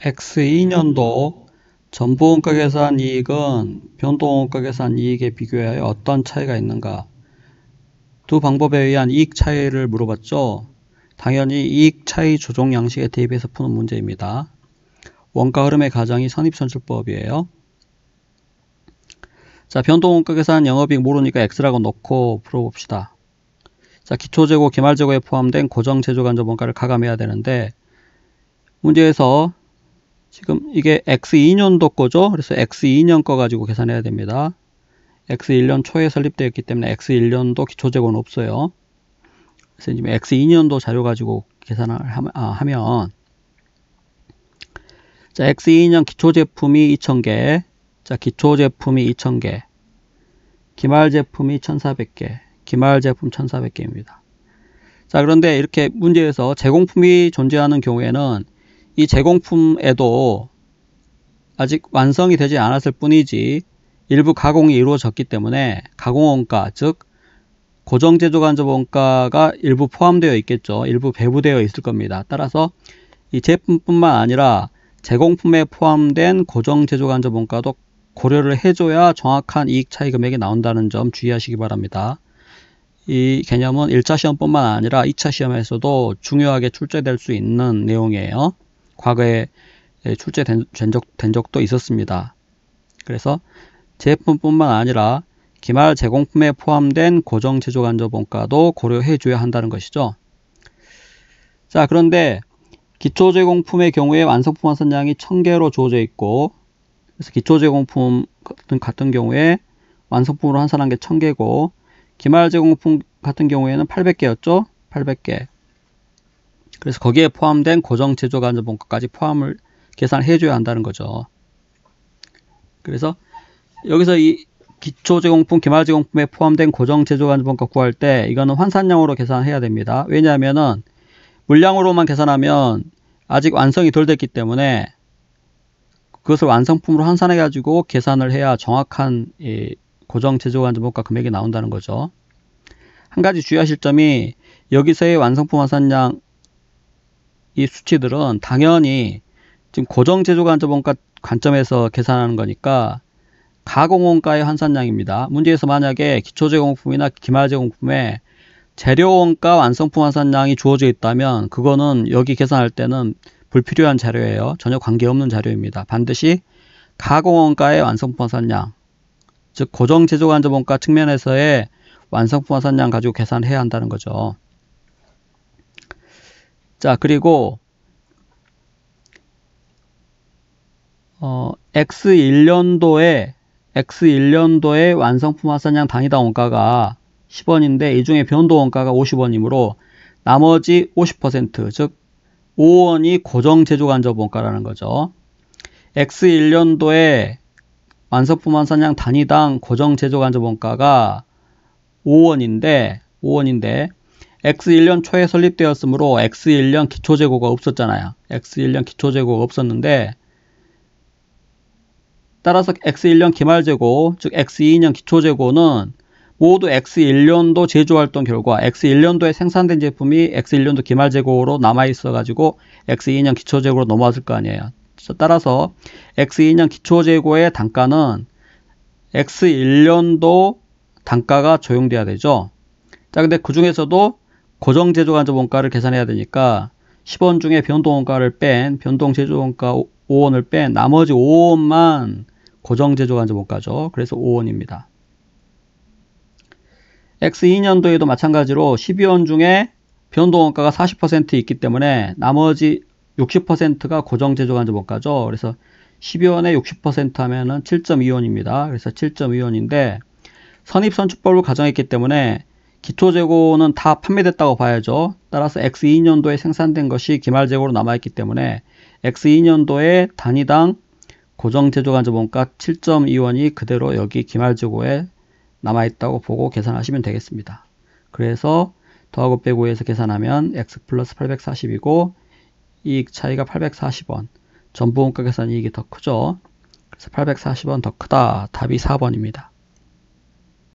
X2년도 전부원가 계산 이익은 변동원가 계산 이익에 비교하여 어떤 차이가 있는가? 두 방법에 의한 이익 차이를 물어봤죠. 당연히 이익 차이 조정 양식에 대입해서 푸는 문제입니다. 원가 흐름의 가정이 선입선출법이에요. 자, 변동원가 계산 영업이익 모르니까 X라고 놓고 풀어봅시다. 자, 기초재고, 기말재고에 포함된 고정제조간접원가를 가감해야 되는데 문제에서 지금 이게 X2년도 거죠. 그래서 X2년 거 가지고 계산해야 됩니다. X1년 초에 설립되어 있기 때문에 X1년도 기초재고는 없어요. 그래서 지금 X2년도 자료 가지고 계산을 하면 자, X2년 기초제품이 2000개, 자, 기초제품이 2000개, 기말제품이 1400개, 기말제품 1400개입니다. 자, 그런데 이렇게 문제에서 제공품이 존재하는 경우에는 이 제공품에도 아직 완성이 되지 않았을 뿐이지 일부 가공이 이루어졌기 때문에 가공원가, 즉 고정제조간접원가가 일부 포함되어 있겠죠. 일부 배부되어 있을 겁니다. 따라서 이 제품뿐만 아니라 제공품에 포함된 고정제조간접원가도 고려를 해줘야 정확한 이익 차이 금액이 나온다는 점 주의하시기 바랍니다. 이 개념은 1차 시험뿐만 아니라 2차 시험에서도 중요하게 출제될 수 있는 내용이에요. 과거에 출제된 적도 있었습니다. 그래서 제품뿐만 아니라 기말 제공품에 포함된 고정제조간접원가도 고려해 줘야 한다는 것이죠. 자, 그런데 기초제공품의 경우에 완성품 환산량이 1000개로 주어져 있고, 그래서 기초제공품 같은 경우에 완성품으로 환산한 게 1000개고 기말제공품 같은 경우에는 800개였죠. 800개. 그래서 거기에 포함된 고정제조간접원가까지 포함을 계산해 줘야 한다는 거죠. 그래서 여기서 이 기초제공품, 기말제공품에 포함된 고정제조간접원가 구할 때 이거는 환산량으로 계산해야 됩니다. 왜냐하면은 물량으로만 계산하면 아직 완성이 덜 됐기 때문에 그것을 완성품으로 환산해 가지고 계산을 해야 정확한 고정제조간접원가 금액이 나온다는 거죠. 한 가지 주의하실 점이 여기서의 완성품 환산량 이 수치들은 당연히 지금 고정제조간접원가 관점에서 계산하는 거니까 가공원가의 환산량입니다. 문제에서 만약에 기초제공품이나 기말제공품에 재료원가 완성품 환산량이 주어져 있다면 그거는 여기 계산할 때는 불필요한 자료예요. 전혀 관계없는 자료입니다. 반드시 가공원가의 완성품 환산량, 즉 고정제조간접원가 측면에서의 완성품 환산량 가지고 계산해야 한다는 거죠. 자, 그리고 X1년도에 완성품 환산량 단위당 원가가 10원인데 이 중에 변동원가가 50원이므로 나머지 50%, 즉 5원이 고정제조간접원가라는 거죠. X1년도에 완성품 환산량 단위당 고정제조간접원가가 5원인데 X1년 초에 설립되었으므로 X1년 기초재고가 없었잖아요. X1년 기초재고가 없었는데 따라서 X1년 기말재고, 즉 X2년 기초재고는 모두 X1년도 제조활동 결과 X1년도에 생산된 제품이 X1년도 기말재고로 남아있어 가지고 X2년 기초재고로 넘어왔을 거 아니에요. 따라서 X2년 기초재고의 단가는 X1년도 단가가 적용돼야 되죠. 자, 근데 그 중에서도 고정제조간접원가를 계산해야 되니까 10원 중에 변동원가를 뺀, 변동제조원가 5원을 뺀 나머지 5원만 고정제조간접원가죠. 그래서 5원입니다. X2년도에도 마찬가지로 12원 중에 변동원가가 40% 있기 때문에 나머지 60%가 고정제조간접원가죠. 그래서 12원에 60% 하면은 7.2원입니다. 그래서 7.2원인데 선입선출법을 가정했기 때문에 기초재고는 다 판매됐다고 봐야죠. 따라서 X2년도에 생산된 것이 기말재고로 남아있기 때문에 X2년도에 단위당 고정제조간접원가 7.2원이 그대로 여기 기말재고에 남아있다고 보고 계산하시면 되겠습니다. 그래서 더하고 빼고해서 계산하면 X 플러스 840이고 이익 차이가 840원. 전부원가 계산 이익이 더 크죠. 그래서 840원 더 크다. 답이 4번입니다.